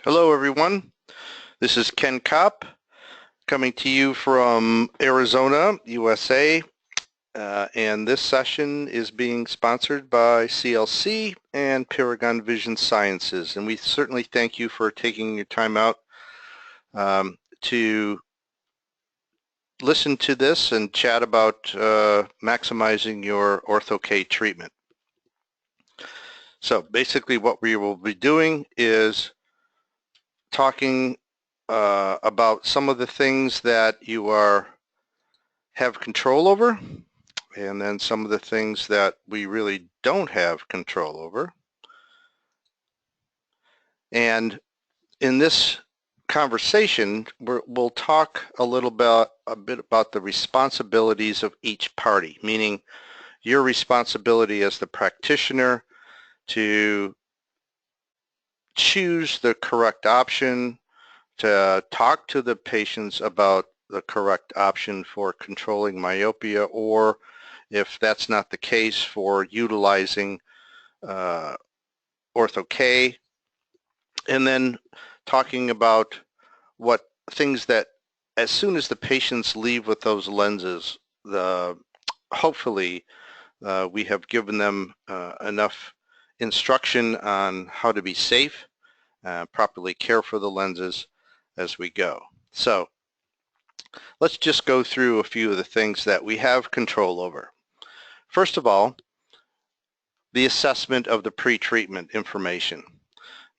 Hello everyone, this is Ken Kopp coming to you from Arizona, USA, and this session is being sponsored by CLC and Paragon Vision Sciences, and we certainly thank you for taking your time out to listen to this and chat about maximizing your Ortho-k treatment. So basically what we will be doing is talking about some of the things that you have control over, and then some of the things that we really don't have control over. And in this conversation, we'll talk a bit about the responsibilities of each party, meaning your responsibility as the practitioner to choose the correct option, to talk to the patients about the correct option for controlling myopia, or if that's not the case, for utilizing Ortho-k, and then talking about what things that as soon as the patients leave with those lenses, hopefully we have given them enough instruction on how to be safe, properly care for the lenses as we go. So let's just go through a few of the things that we have control over. First of all, the assessment of the pre-treatment information,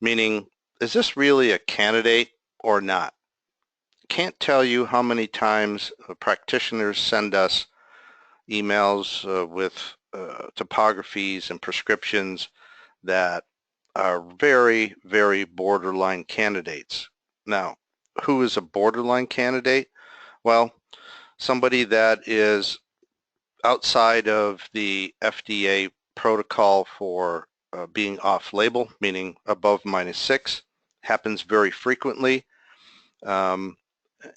meaning, is this really a candidate or not? Can't tell you how many times practitioners send us emails with topographies and prescriptions that are very, very borderline candidates. Now, who is a borderline candidate? Well, somebody that is outside of the FDA protocol for being off-label, meaning above -6, happens very frequently. And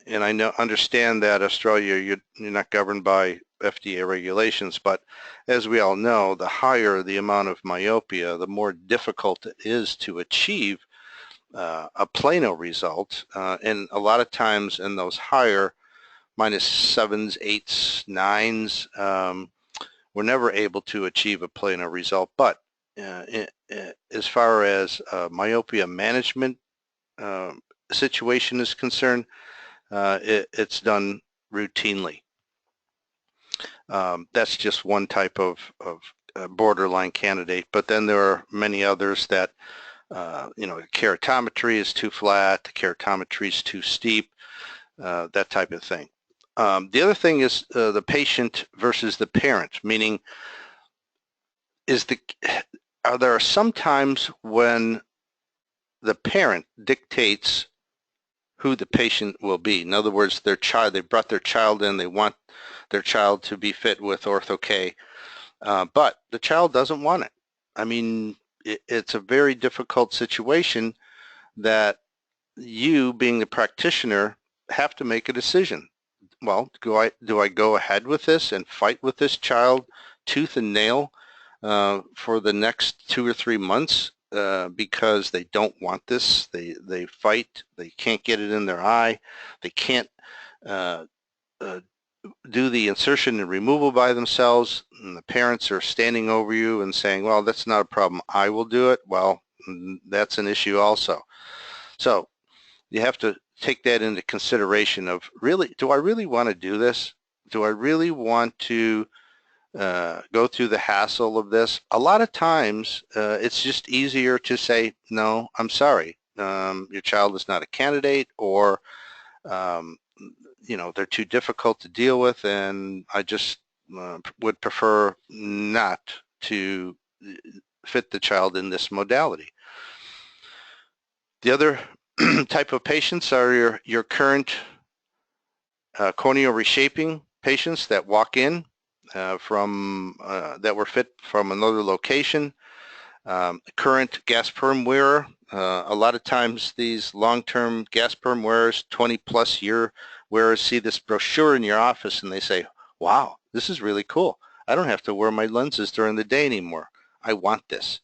I understand that Australia, you're not governed by FDA regulations, but as we all know, the higher the amount of myopia, the more difficult it is to achieve a plano result, and a lot of times in those higher -7s, 8s, 9s, we're never able to achieve a plano result. But as far as myopia management situation is concerned, it's done routinely. That's just one type of borderline candidate, but then there are many others that the keratometry is too flat, the keratometry is too steep, that type of thing. The other thing is the patient versus the parent, meaning there are some times when the parent dictates who the patient will be. In other words, they brought their child in, they want their child to be fit with Ortho-k, but the child doesn't want it. I mean, it's a very difficult situation that you, being the practitioner, have to make a decision. Well, do I go ahead with this and fight with this child tooth and nail for the next 2 or 3 months because they don't want this? They fight. They can't get it in their eye. They can't do the insertion and removal by themselves, and the parents are standing over you and saying, well, that's not a problem, I will do it. Well, that's an issue also. So you have to take that into consideration of, really, do I really want to do this? Do I really want to go through the hassle of this? A lot of times it's just easier to say, no, I'm sorry, your child is not a candidate, or they're too difficult to deal with, and I just would prefer not to fit the child in this modality. The other type of patients are your current corneal reshaping patients that walk in that were fit from another location. Current gas perm wearer. A lot of times these long-term gas perm wearers, 20+ year wearers, see this brochure in your office and they say, wow, this is really cool. I don't have to wear my lenses during the day anymore. I want this.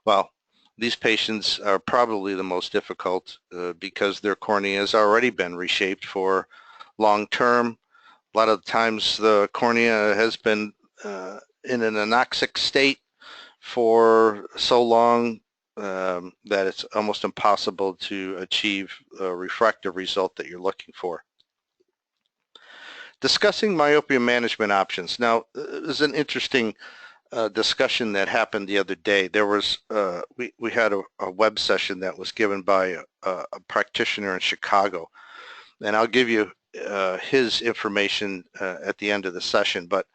Well, these patients are probably the most difficult because their cornea has already been reshaped for long term. A lot of times the cornea has been in an anoxic state for so long that it's almost impossible to achieve a refractive result that you're looking for. Discussing myopia management options. Now, there's an interesting discussion that happened the other day. There was we had a web session that was given by a practitioner in Chicago, and I'll give you his information at the end of the session. But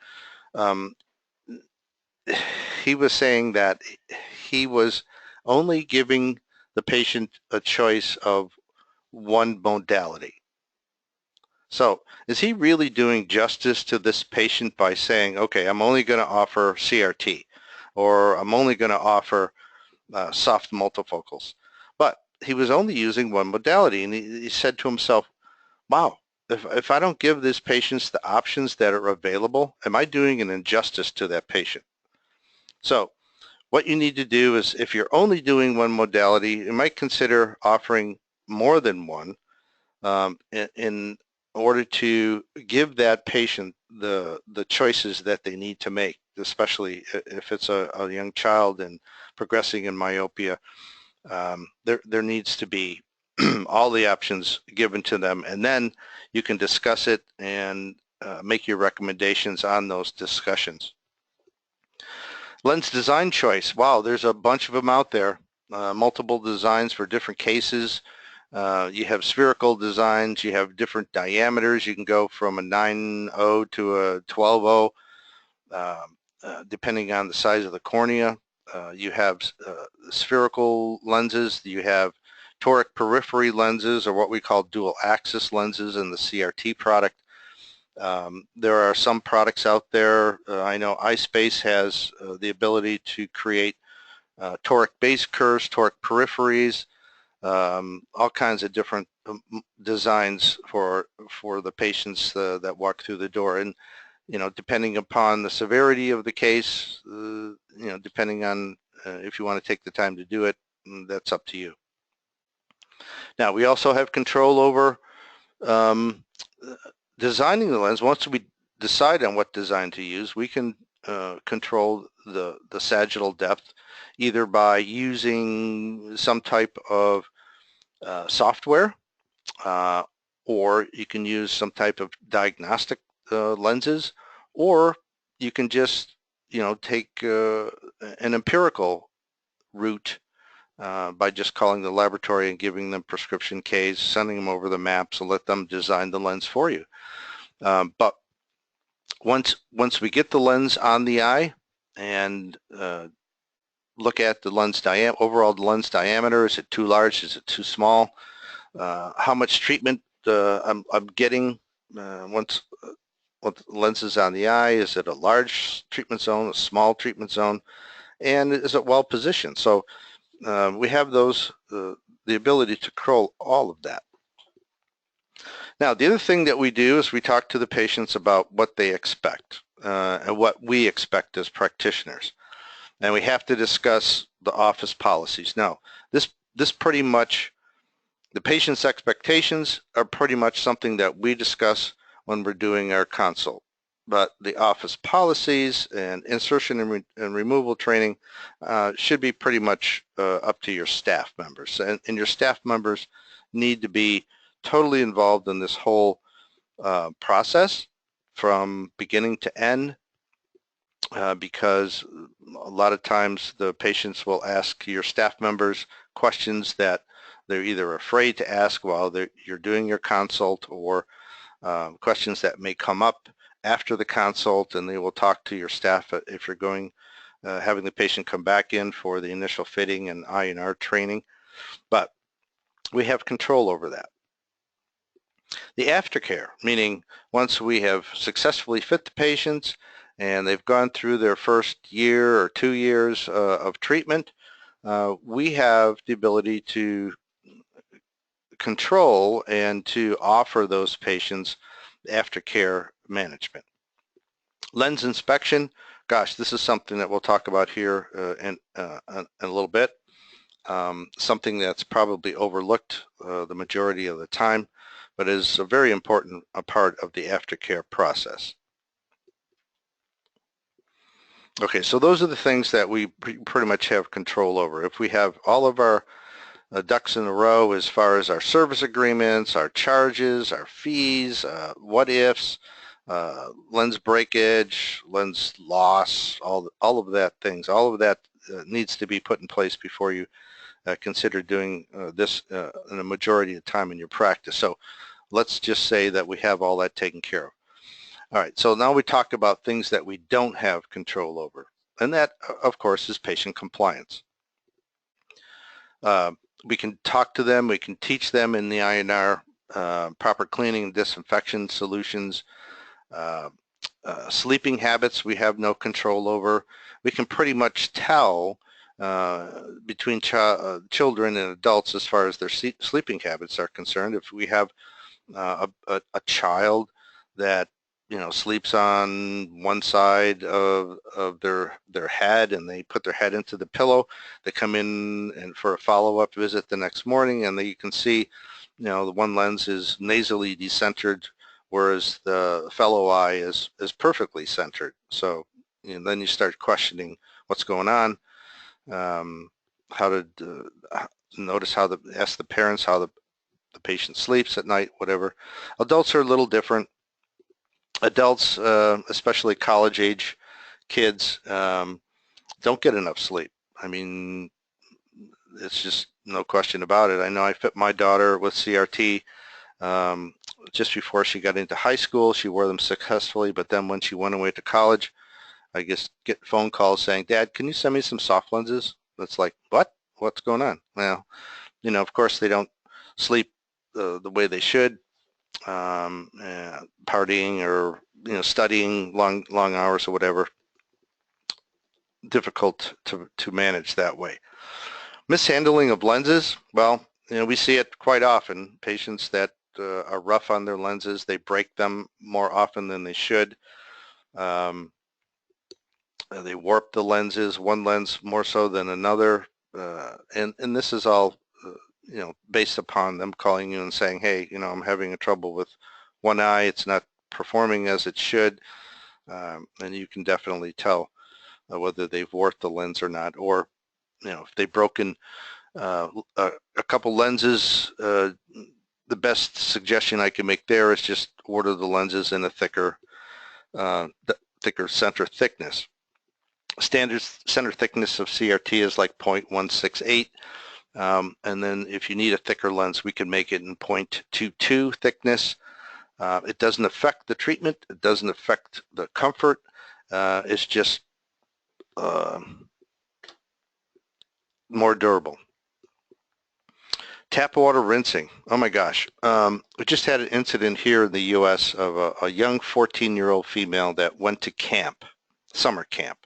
he was saying that he was only giving the patient a choice of one modality. So is he really doing justice to this patient by saying, okay, I'm only going to offer CRT, or I'm only going to offer soft multifocals? But he was only using one modality, and he said to himself, wow, if I don't give these patients the options that are available, am I doing an injustice to that patient? So what you need to do is, if you're only doing one modality, you might consider offering more than one in order to give that patient the choices that they need to make, especially if it's a young child and progressing in myopia. There needs to be all the options given to them, and then you can discuss it and make your recommendations on those discussions. Lens design choice. Wow, there's a bunch of them out there. Multiple designs for different cases. You have spherical designs. You have different diameters. You can go from a 9.0 to a 12.0, depending on the size of the cornea. You have spherical lenses. You have toric periphery lenses, or what we call dual axis lenses in the CRT product. There are some products out there. I know iSpace has the ability to create toric base curves, toric peripheries, all kinds of different designs for the patients that walk through the door. And depending upon the severity of the case, depending on if you want to take the time to do it, that's up to you. Now, we also have control over designing the lens. Once we decide on what design to use, we can control the sagittal depth either by using some type of software, or you can use some type of diagnostic lenses, or you can just take an empirical route by just calling the laboratory and giving them prescription Ks, sending them over the maps, and let them design the lens for you. But once we get the lens on the eye and look at the lens overall lens diameter, is it too large, is it too small, how much treatment I'm getting once the lens is on the eye, is it a large treatment zone, a small treatment zone, and is it well positioned? So we have the ability to control all of that. Now, the other thing that we do is we talk to the patients about what they expect and what we expect as practitioners. And we have to discuss the office policies. Now, this pretty much, the patient's expectations are pretty much something that we discuss when we're doing our consult. But the office policies and insertion and removal training should be pretty much up to your staff members. And your staff members need to be totally involved in this whole process from beginning to end, because a lot of times the patients will ask your staff members questions that they're either afraid to ask while you're doing your consult, or questions that may come up after the consult, and they will talk to your staff if you're going having the patient come back in for the initial fitting and I&R training. But we have control over that. The aftercare, meaning once we have successfully fit the patients and they've gone through their first year or 2 years of treatment, we have the ability to control and to offer those patients aftercare management. Lens inspection, gosh, this is something that we'll talk about here in a little bit. something that's probably overlooked the majority of the time, but is a very important part of the aftercare process. Okay, so those are the things that we pretty much have control over. If we have all of our ducks in a row as far as our service agreements, our charges, our fees, what ifs, lens breakage, lens loss, all of that things, all of that needs to be put in place before you consider doing this in a majority of the time in your practice. So let's just say that we have all that taken care of. All right, so now we talk about things that we don't have control over, and that, of course, is patient compliance. We can talk to them, we can teach them in the INR, proper cleaning and disinfection solutions, sleeping habits we have no control over. We can pretty much tell between children and adults as far as their sleeping habits are concerned. If we have a child that sleeps on one side of their head, and they put their head into the pillow, they come in and for a follow-up visit the next morning, and you can see the one lens is nasally decentered, whereas the fellow eye is perfectly centered. So then you start questioning what's going on. How to notice ask the parents how the patient sleeps at night, whatever. Adults are a little different. Adults, especially college-age kids, don't get enough sleep. I mean, it's just no question about it. I know I fit my daughter with CRT just before she got into high school. She wore them successfully, but then when she went away to college, I just get phone calls saying, "Dad, can you send me some soft lenses?" It's like, what? What's going on? Well, of course they don't sleep the way they should. Partying or studying long hours or whatever, difficult to manage that way. Mishandling of lenses, well, we see it quite often. Patients that are rough on their lenses, they break them more often than they should. They warp the lenses, one lens more so than another, and this is all based upon them calling you and saying, hey, I'm having a trouble with one eye, it's not performing as it should, and you can definitely tell whether they've warped the lens or not, or if they've broken a couple lenses. The best suggestion I can make there is just order the lenses in a thicker center thickness. Standard center thickness of CRT is like 0.168. And then if you need a thicker lens, we can make it in 0.22 thickness. It doesn't affect the treatment. It doesn't affect the comfort. It's just more durable. Tap water rinsing. Oh my gosh. We just had an incident here in the U.S. of a young 14-year-old female that went to camp, summer camp,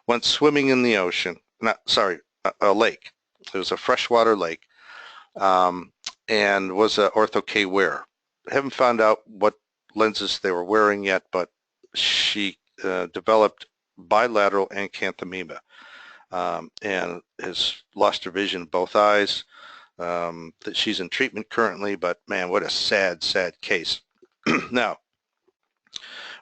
went swimming in the ocean, a lake. It was a freshwater lake, and was an Ortho-k wearer. I haven't found out what lenses they were wearing yet, but she developed bilateral acanthamoeba and has lost her vision in both eyes. That she's in treatment currently, but man, what a sad, sad case. Now,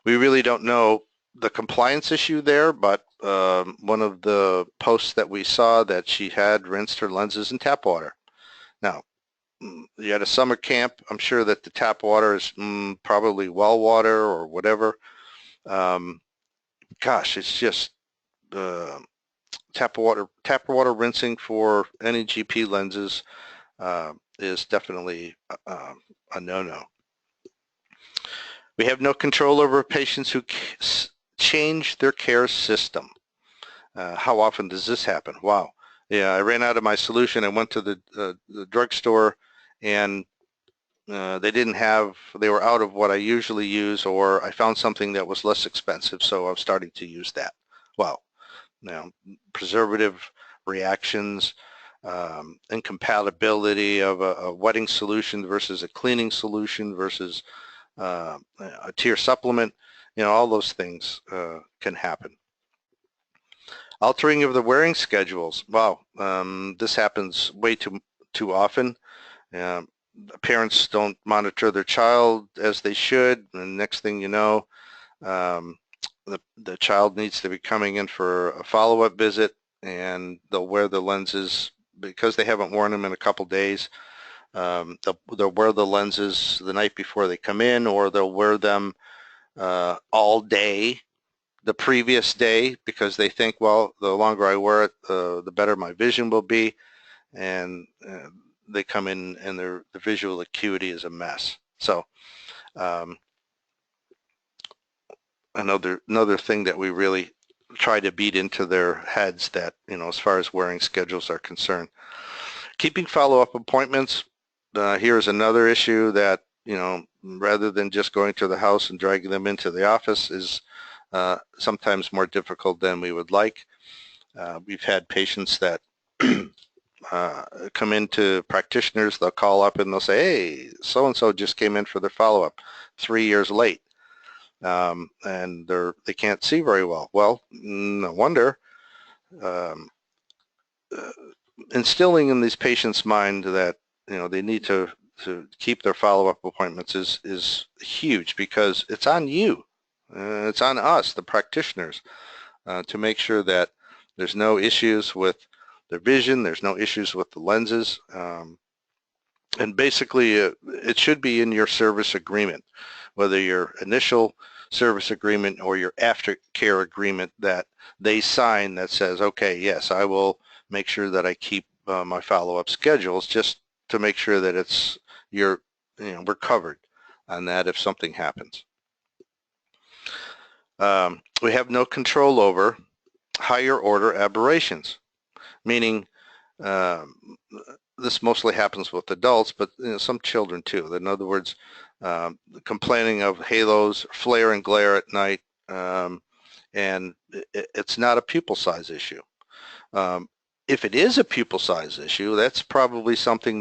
we really don't know the compliance issue there, but one of the posts that we saw that she had rinsed her lenses in tap water. Now, you had a summer camp. I'm sure that the tap water is probably well water or whatever. Gosh, it's just tap water rinsing for any GP lenses is definitely a no-no. We have no control over patients who change their care system. How often does this happen? Wow. Yeah, I ran out of my solution. I went to the drugstore, and they were out of what I usually use, or I found something that was less expensive, so I'm starting to use that. Well, preservative reactions, incompatibility of a wetting solution versus a cleaning solution versus a tear supplement, all those things can happen. Altering of the wearing schedules. Wow, this happens way too often. Parents don't monitor their child as they should, and next thing you know, um, the child needs to be coming in for a follow-up visit, and they'll wear the lenses because they haven't worn them in a couple days. They'll wear the lenses the night before they come in, or they'll wear them all day the previous day because they think, well, the longer I wear it, the better my vision will be, and they come in and the visual acuity is a mess. So another thing that we really try to beat into their heads, that, as far as wearing schedules are concerned. Keeping follow-up appointments. Here's another issue that, rather than just going to the house and dragging them into the office, is sometimes more difficult than we would like. We've had patients that come into practitioners, they'll call up and they'll say, hey, so-and-so just came in for their follow-up 3 years late, and they can't see very well. Well, no wonder. Instilling in these patients' mind that they need to keep their follow-up appointments is huge, because it's on you. It's on us, the practitioners, to make sure that there's no issues with their vision, there's no issues with the lenses, and basically it should be in your service agreement, whether your initial service agreement or your aftercare agreement, that they sign that says, okay, yes, I will make sure that I keep my follow-up schedules, just to make sure that we're covered on that if something happens. We have no control over higher order aberrations, meaning this mostly happens with adults, but some children too. In other words, complaining of halos, flare and glare at night, and it's not a pupil size issue. If it is a pupil size issue, that's probably something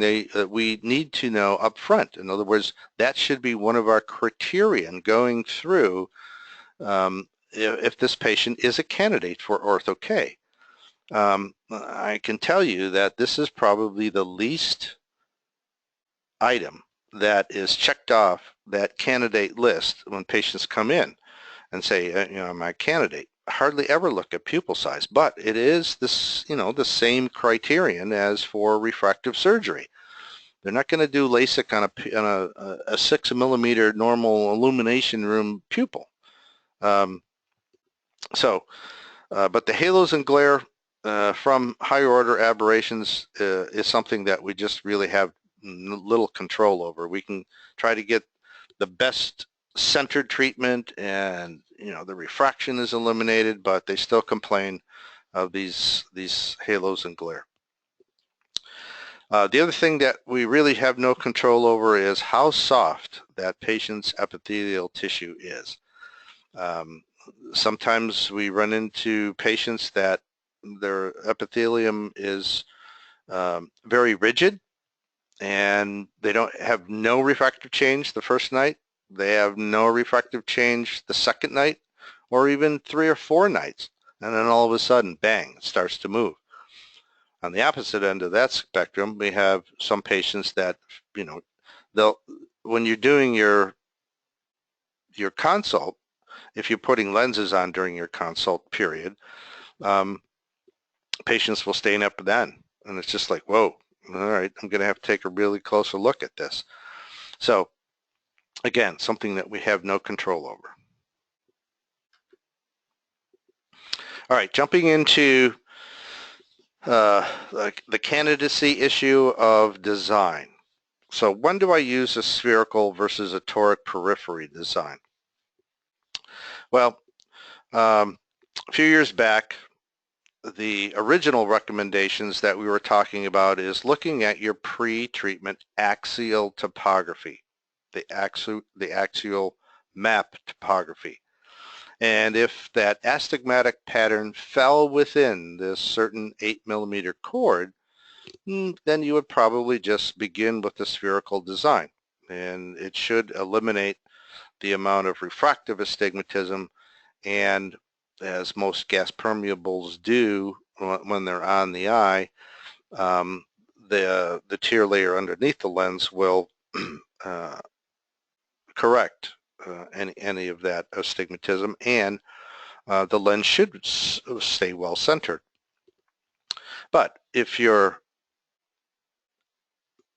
we need to know up front. In other words, that should be one of our criterion going through if this patient is a candidate for Ortho-k. I can tell you that this is probably the least item that is checked off that candidate list when patients come in and say, am I a candidate? Hardly ever look at pupil size, but it is this, the same criterion as for refractive surgery. They're not going to do LASIK on a 6 millimeter normal illumination room pupil. But the halos and glare from higher order aberrations is something that we just really have little control over. We can try to get the best centered treatment, and the refraction is eliminated, but they still complain of these halos and glare. The other thing that we really have no control over is how soft that patient's epithelial tissue is. Sometimes we run into patients that their epithelium is very rigid, and they don't have no refractive change the first night. They have no refractive change the second night, or even 3 or 4 nights, and then all of a sudden, bang, it starts to move. On the opposite end of that spectrum, we have some patients that, when you're doing your consult, if you're putting lenses on during your consult period, patients will stain up then, and it's just like, whoa, all right, I'm going to have to take a really closer look at this. So again, something that we have no control over. All right, jumping into the candidacy issue of design. So when do I use a spherical versus a toric periphery design? Well, a few years back, the original recommendations that we were talking about is looking at your pre-treatment axial topography, the axial map topography. And if that astigmatic pattern fell within this certain 8 millimeter chord, then you would probably just begin with the spherical design. And it should eliminate the amount of refractive astigmatism and as most gas permeables do when they're on the eye, the tear layer underneath the lens will correct any of that astigmatism, and the lens should stay well centered. But if your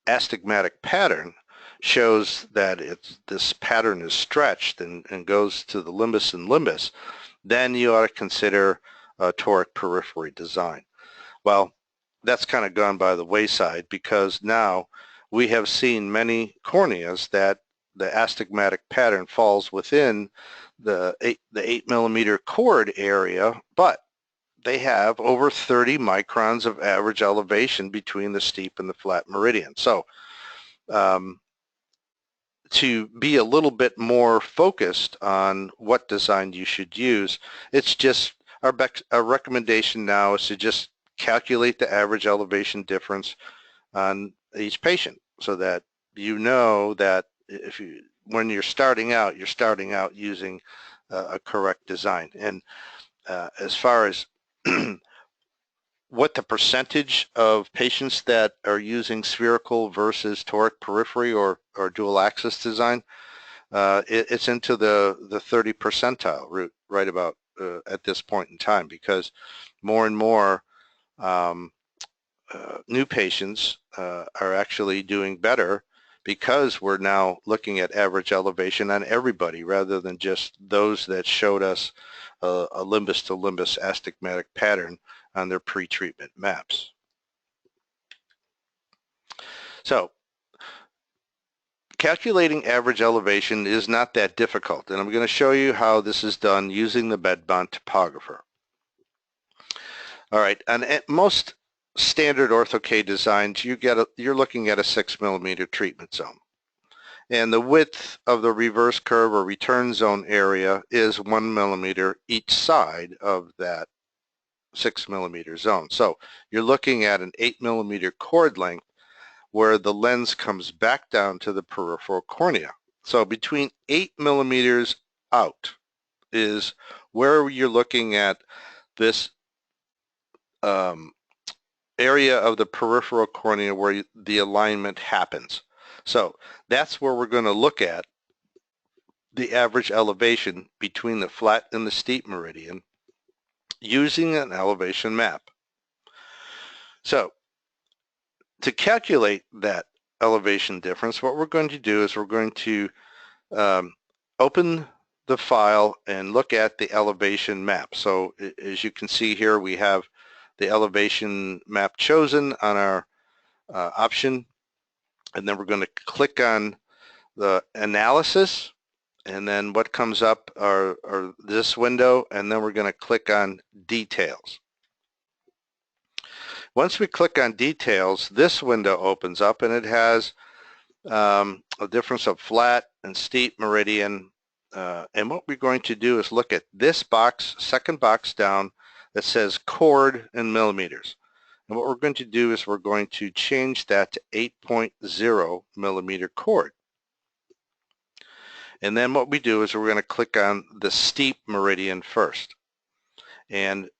astigmatic pattern shows that this pattern is stretched and goes to the limbus and limbus, then you ought to consider a toric periphery design. Well, that's kind of gone by the wayside, because now we have seen many corneas that the astigmatic pattern falls within the 8 millimeter chord area, but they have over 30 microns of average elevation between the steep and the flat meridian. So to be a little bit more focused on what design you should use, it's just our recommendation now is to just calculate the average elevation difference on each patient, so that you know that when you're starting out using a correct design. And as far as what the percentage of patients that are using spherical versus toric periphery or dual axis design, it's into the 30 percentile route right about at this point in time, because more and more new patients are actually doing better, because we're now looking at average elevation on everybody rather than just those that showed us a limbus to limbus astigmatic pattern on their pre-treatment maps. So calculating average elevation is not that difficult, and I'm going to show you how this is done using the Medbond topographer. All right, and at most standard Ortho-k designs, you're looking at a 6 millimeter treatment zone. And the width of the reverse curve or return zone area is 1 millimeter each side of that 6 millimeter zone. So you're looking at an 8 millimeter chord length where the lens comes back down to the peripheral cornea. So between 8 millimeters out is where you're looking at this area of the peripheral cornea where the alignment happens. So that's where we're going to look at the average elevation between the flat and the steep meridian using an elevation map. So to calculate that elevation difference, what we're going to do is we're going to open the file and look at the elevation map. So as you can see here, we have the elevation map chosen on our option, and then we're going to click on the analysis, and then what comes up are this window, and then we're going to click on details. Once we click on details, this window opens up, and it has a difference of flat and steep meridian. And what we're going to do is look at this box, second box down, that says chord in millimeters. And what we're going to do is we're going to change that to 8.0 millimeter chord. And then what we do is we're going to click on the steep meridian first. And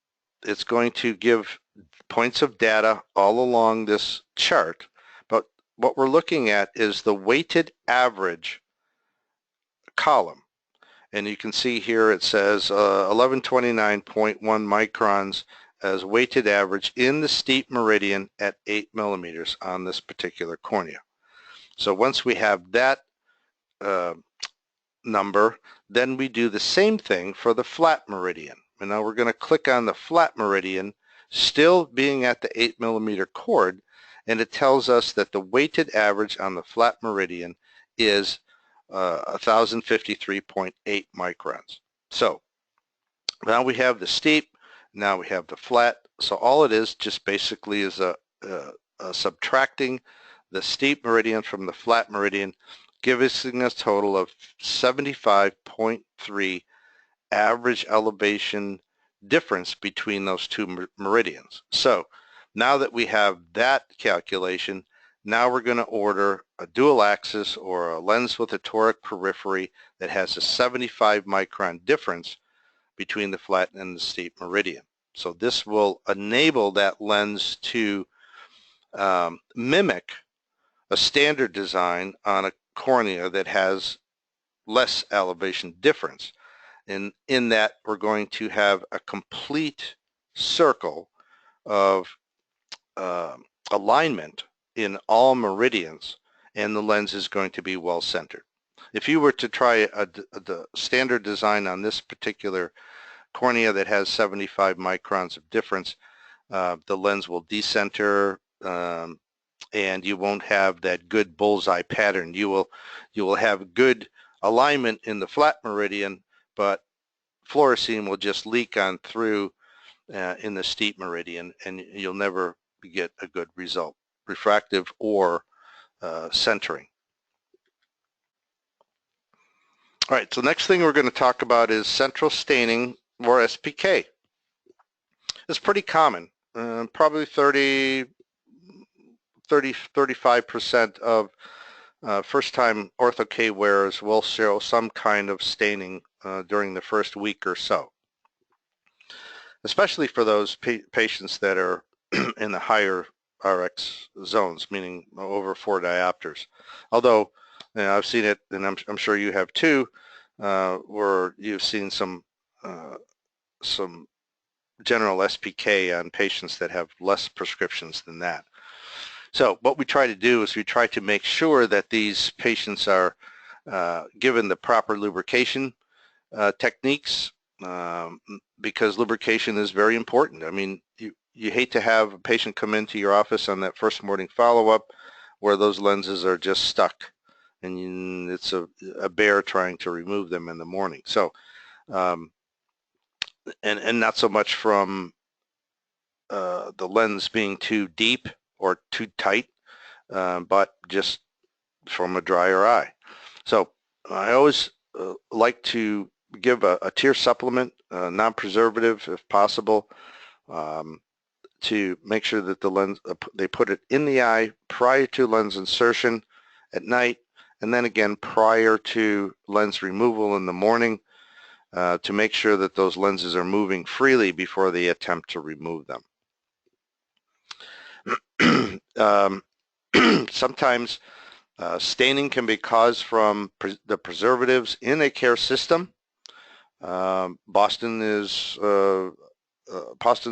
it's going to give points of data all along this chart. But what we're looking at is the weighted average column. And you can see here it says 1129.1 microns as weighted average in the steep meridian at 8 millimeters on this particular cornea. So once we have that number, then we do the same thing for the flat meridian. And now we're going to click on the flat meridian, still being at the 8 millimeter chord, and it tells us that the weighted average on the flat meridian is 1053.8 microns. So now we have the steep, now we have the flat. So all it is just basically is subtracting the steep meridian from the flat meridian, giving us a total of 75.3 average elevation difference between those two meridians. So now that we have that calculation, now we're going to order a dual axis or a lens with a toric periphery that has a 75 micron difference between the flat and the steep meridian. So this will enable that lens to mimic a standard design on a cornea that has less elevation difference. And in that, we're going to have a complete circle of alignment in all meridians, and the lens is going to be well centered. If you were to try the standard design on this particular cornea that has 75 microns of difference, the lens will decenter, and you won't have that good bullseye pattern. You will have good alignment in the flat meridian, but fluorescein will just leak on through in the steep meridian, and you'll never get a good result, refractive or centering. All right, so next thing we're going to talk about is central staining, or SPK. It's pretty common. Probably 35% of first-time Ortho-k wearers will show some kind of staining during the first week or so, especially for those patients that are in the higher RX zones, meaning over 4 diopters. Although, you know, I've seen it, and I'm sure you have too, where you've seen some general SPK on patients that have less prescriptions than that. So what we try to do is we try to make sure that these patients are given the proper lubrication techniques, because lubrication is very important. I mean, you hate to have a patient come into your office on that first morning follow-up where those lenses are just stuck, and it's a bear trying to remove them in the morning. So, and not so much from the lens being too deep or too tight, but just from a drier eye. So I always like to give a tear supplement, non-preservative if possible, to make sure that the lens, they put it in the eye prior to lens insertion at night, and then again prior to lens removal in the morning, to make sure that those lenses are moving freely before they attempt to remove them. Sometimes staining can be caused from the preservatives in a care system. Boston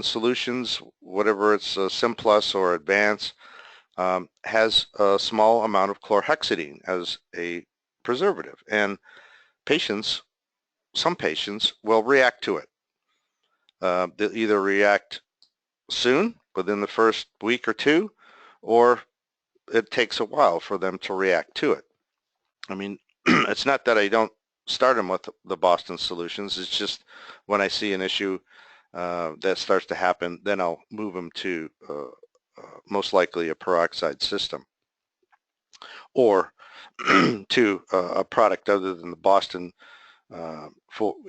Solutions, whatever it's Simplus or Advance, has a small amount of chlorhexidine as a preservative, and some patients will react to it. They'll either react soon, within the first week or two, or it takes a while for them to react to it. I mean, it's not that I don't start them with the Boston Solutions. It's just when I see an issue that starts to happen, then I'll move them to most likely a peroxide system, or to a product other than the Boston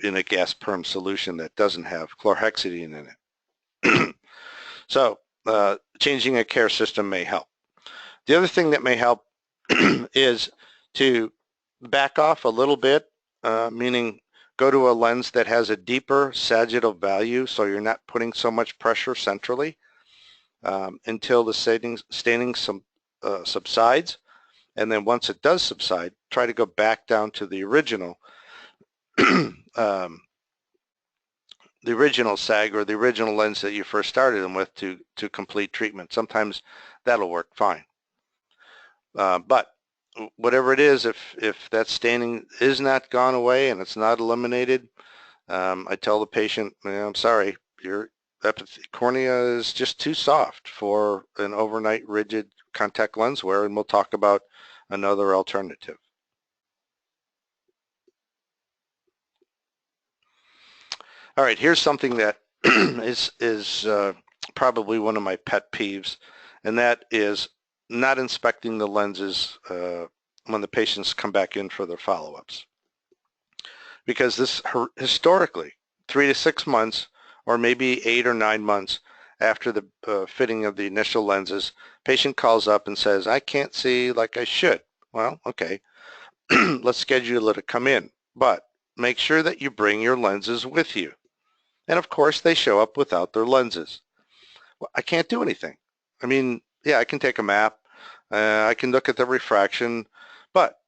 in a gas perm solution that doesn't have chlorhexidine in it. So changing a care system may help. The other thing that may help is to back off a little bit, meaning go to a lens that has a deeper sagittal value, so you're not putting so much pressure centrally until the staining subsides. And then once it does subside, try to go back down to the original the original SAG or the original lens that you first started them with to complete treatment. Sometimes that'll work fine. But whatever it is, if that staining is not gone away and it's not eliminated, I tell the patient, I'm sorry, your cornea is just too soft for an overnight rigid contact lens wear, and we'll talk about another alternative. All right, here's something that is probably one of my pet peeves, and that is not inspecting the lenses when the patients come back in for their follow-ups. Because this, historically, 3 to 6 months, or maybe 8 or 9 months after the fitting of the initial lenses, patient calls up and says, I can't see like I should. Well, okay, let's schedule it to come in, but make sure that you bring your lenses with you. And of course, they show up without their lenses. Well, I can't do anything. I mean, yeah, I can take a map, I can look at the refraction, but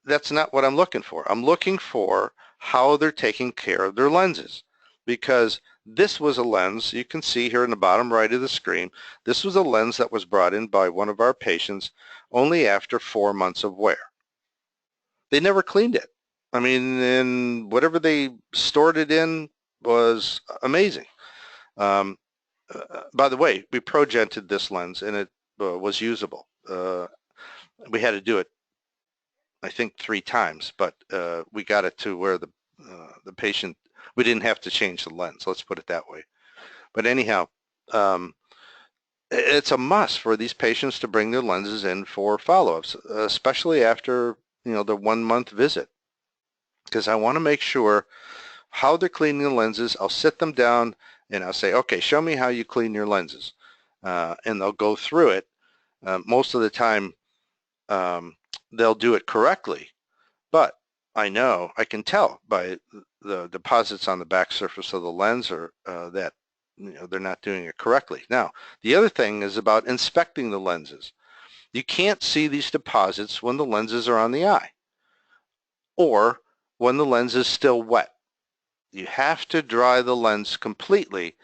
that's not what I'm looking for. I'm looking for how they're taking care of their lenses, because this was a lens, you can see here in the bottom right of the screen, this was a lens that was brought in by one of our patients only after 4 months of wear. They never cleaned it. I mean, and whatever they stored it in was amazing. Um, by the way, we progented this lens and it was usable. We had to do it, I think, 3 times, but we got it to where the patient, we didn't have to change the lens. Let's put it that way. But anyhow, um, it's a must for these patients to bring their lenses in for follow-ups, especially after the 1-month visit, because I want to make sure how they're cleaning the lenses. I'll sit them down and I'll say, okay, show me how you clean your lenses, and they'll go through it. Most of the time, they'll do it correctly. But I can tell by the deposits on the back surface of the lens or that they're not doing it correctly. Now, the other thing is about inspecting the lenses. You can't see these deposits when the lenses are on the eye or when the lens is still wet. You have to dry the lens completely,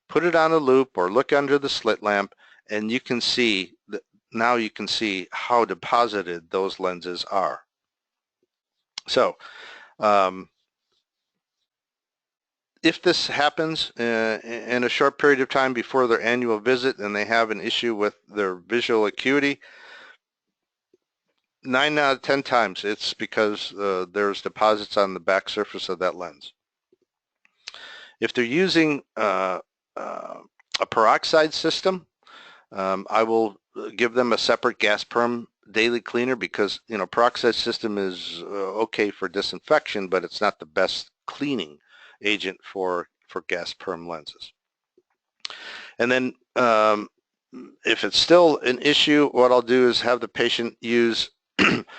put it on a loupe or look under the slit lamp, and you can see that now you can see how deposited those lenses are. So if this happens in a short period of time before their annual visit and they have an issue with their visual acuity, 9 out of 10 times it's because there's deposits on the back surface of that lens. If they're using a peroxide system, I will give them a separate gas perm daily cleaner, because peroxide system is okay for disinfection, but it's not the best cleaning agent for gas perm lenses. And then if it's still an issue, what I'll do is have the patient use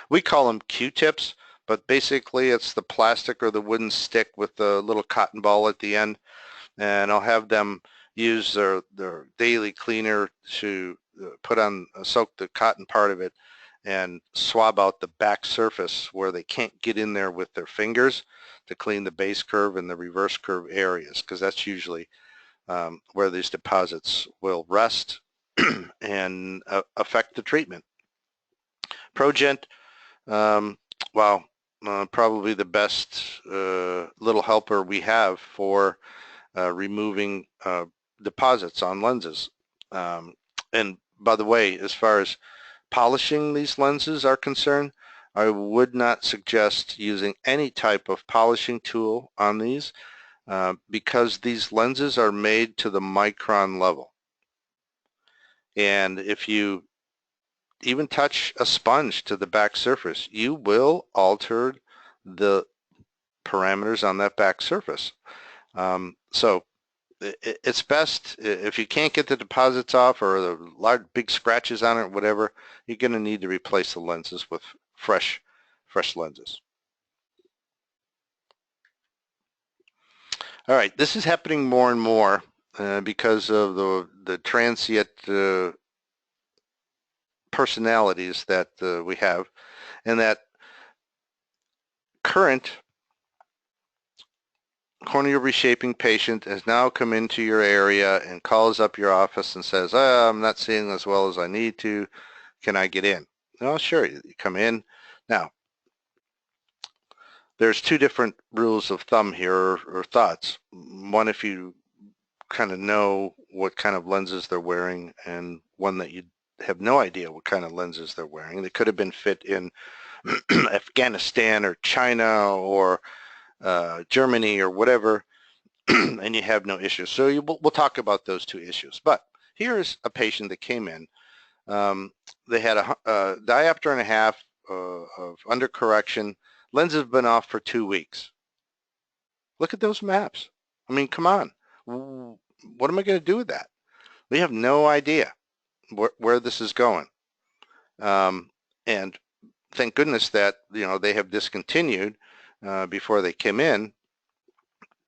we call them Q-tips, but basically it's the plastic or the wooden stick with the little cotton ball at the end, and I'll have them use their daily cleaner to soak the cotton part of it and swab out the back surface where they can't get in there with their fingers to clean the base curve and the reverse curve areas, because that's usually where these deposits will rest and affect the treatment. Progent, wow, probably the best little helper we have for removing deposits on lenses. And by the way, as far as polishing these lenses are concerned, I would not suggest using any type of polishing tool on these because these lenses are made to the micron level. And if you even touch a sponge to the back surface, you will alter the parameters on that back surface. So it's best if you can't get the deposits off or the large big scratches on it or whatever, you're going to need to replace the lenses with fresh lenses. All right, this is happening more and more because of the transient personalities that we have, and that current corneal reshaping patient has now come into your area and calls up your office and says, I'm not seeing as well as I need to. Can I get in? Oh, sure, you come in. Now, there's 2 different rules of thumb here, or thoughts. One, if you kind of know what kind of lenses they're wearing, and one that you have no idea what kind of lenses they're wearing. They could have been fit in Afghanistan or China or Germany or whatever, and you have no issues. So we'll talk about those 2 issues. But here's a patient that came in. They had a diopter and a half of undercorrection. Lens have been off for 2 weeks. Look at those maps. I mean, come on. What am I going to do with that? We have no idea where this is going. And thank goodness that they have discontinued before they came in,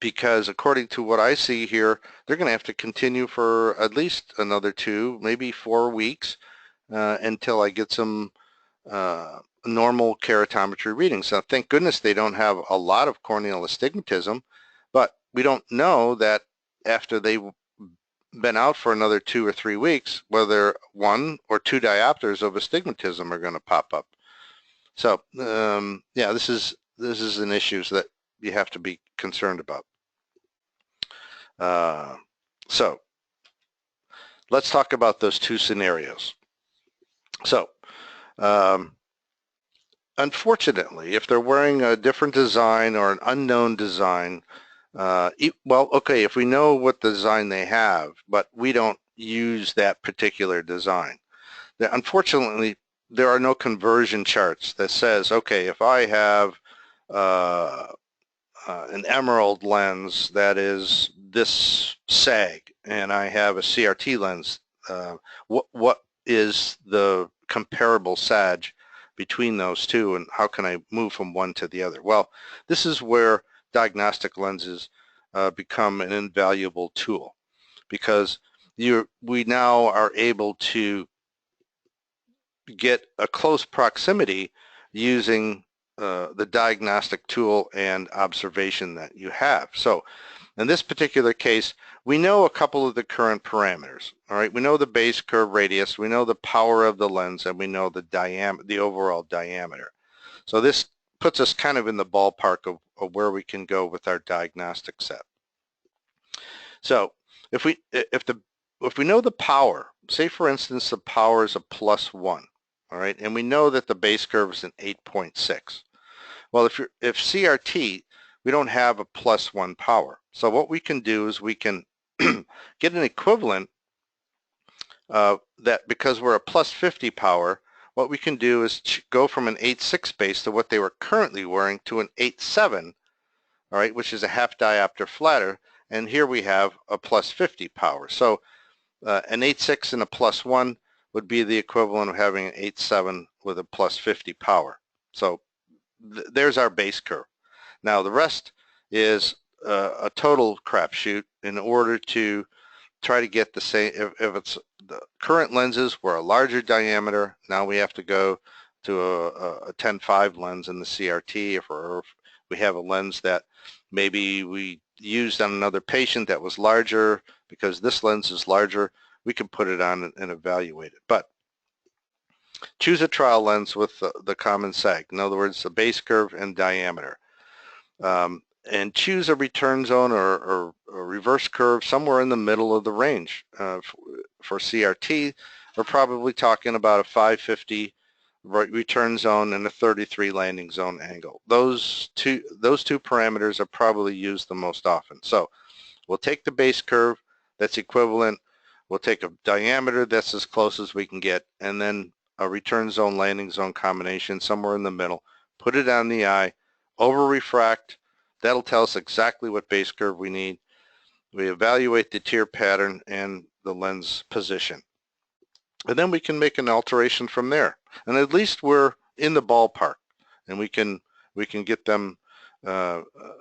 because according to what I see here, they're going to have to continue for at least another 2, maybe 4 weeks until I get some normal keratometry readings. Now, thank goodness they don't have a lot of corneal astigmatism, but we don't know that after they've been out for another 2 or 3 weeks, whether 1 or 2 diopters of astigmatism are going to pop up. So, yeah, this is an issue that you have to be concerned about. So, let's talk about those 2 scenarios. So, unfortunately, if they're wearing a different design or an unknown design, well, okay, if we know what design they have, but we don't use that particular design, then unfortunately, there are no conversion charts that says, okay, if I have an emerald lens that is this sag, and I have a CRT lens, what is the comparable sag between those 2, and how can I move from one to the other? Well, this is where diagnostic lenses become an invaluable tool, because we now are able to get a close proximity using the diagnostic tool and observation that you have. So in this particular case, we know a couple of the current parameters. All right, we know the base curve radius, we know the power of the lens, and we know the overall diameter. So this puts us kind of in the ballpark of where we can go with our diagnostic set. So if we know the power, say for instance the power is a +1, all right, and we know that the base curve is an 8.6. Well, if CRT, we don't have a +1 power. So what we can do is we can get an equivalent that, because we're a +50 power, what we can do is go from an 8.6 base to what they were currently wearing to an 8.7, all right, which is a half diopter flatter, and here we have a +50 power. So an 8.6 and a +1 would be the equivalent of having an 8.7 with a +50 power. So there's our base curve. Now the rest is a total crapshoot in order to try to get the same. If it's the current lenses were a larger diameter, now we have to go to a 10.5 lens in the CRT. If we have a lens that maybe we used on another patient that was larger, because this lens is larger, we can put it on and evaluate it. But choose a trial lens with the common sag, in other words, the base curve and diameter. And choose a return zone or a reverse curve somewhere in the middle of the range. For CRT, we're probably talking about a 550 return zone and a 33 landing zone angle. Those two parameters are probably used the most often. So we'll take the base curve that's equivalent, we'll take a diameter that's as close as we can get, and then a return zone landing zone combination somewhere in the middle, put it on the eye, over refract. That'll tell us exactly what base curve we need. We evaluate the tear pattern and the lens position, and then we can make an alteration from there. And at least we're in the ballpark, and we can get them,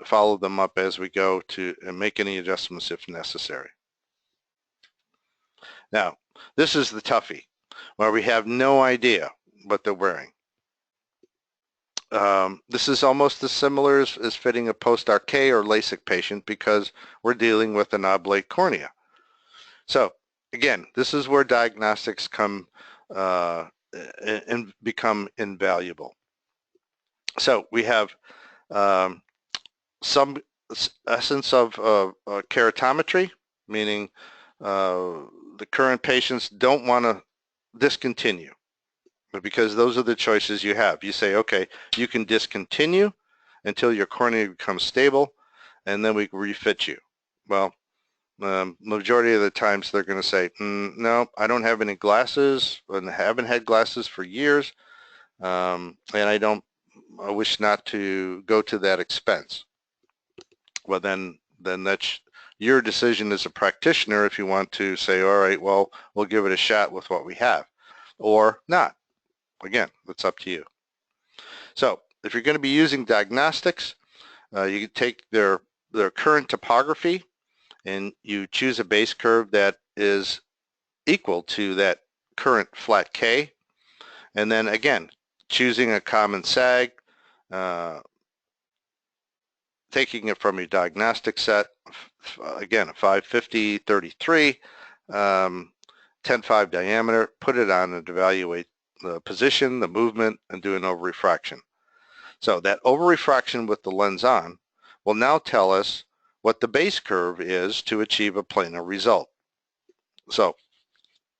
follow them up as we go to and make any adjustments if necessary. Now, this is the toughie, where we have no idea what they're wearing. This is almost as similar as fitting a post-Ortho-k or LASIK patient, because we're dealing with an oblate cornea. So again, this is where diagnostics come and become invaluable. So we have some essence of keratometry, meaning the current patients don't want to discontinue, because those are the choices you have. You say, okay, you can discontinue until your cornea becomes stable, and then we refit you. Well, majority of the times they're going to say, no, I don't have any glasses, and I haven't had glasses for years, and I wish not to go to that expense. Well, then that's your decision as a practitioner if you want to say, all right, well, we'll give it a shot with what we have, or not. Again, that's up to you. So if you're going to be using diagnostics, you can take their their current topography, and you choose a base curve that is equal to that current flat K. And then again, choosing a common sag, taking it from your diagnostic set, again, a 550, 33, 10.5 diameter, put it on and evaluate the position, the movement, and do an over-refraction. So that over-refraction with the lens on will now tell us what the base curve is to achieve a planar result. So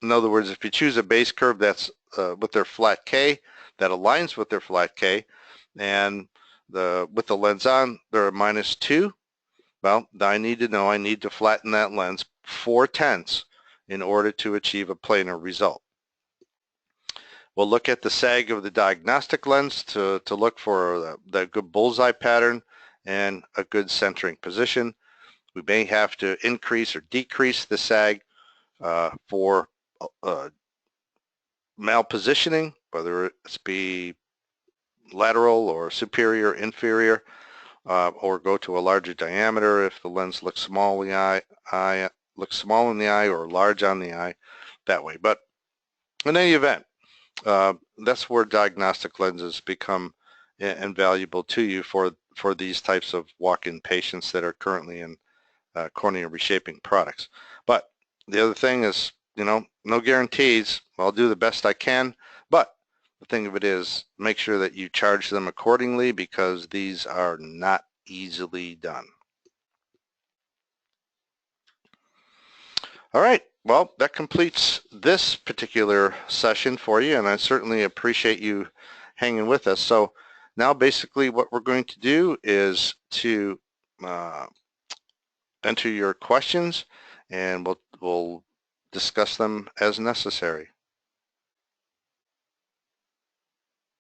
in other words, if you choose a base curve that's with their flat K, that aligns with their flat K, and with the lens on, they're a -2, well, I need to know I need to flatten that lens 4/10 in order to achieve a planar result. We'll look at the sag of the diagnostic lens to look for the good bullseye pattern and a good centering position. We may have to increase or decrease the sag for malpositioning, whether it's be lateral or superior, inferior, or go to a larger diameter if the lens looks small in the eye, or large on the eye, that way. But in any event, that's where diagnostic lenses become invaluable to you for these types of walk-in patients that are currently in cornea reshaping products. But the other thing is, no guarantees. I'll do the best I can, but the thing of it is, make sure that you charge them accordingly, because these are not easily done. All right, well, that completes this particular session for you, and I certainly appreciate you hanging with us. So now basically what we're going to do is to enter your questions, and we'll discuss them as necessary.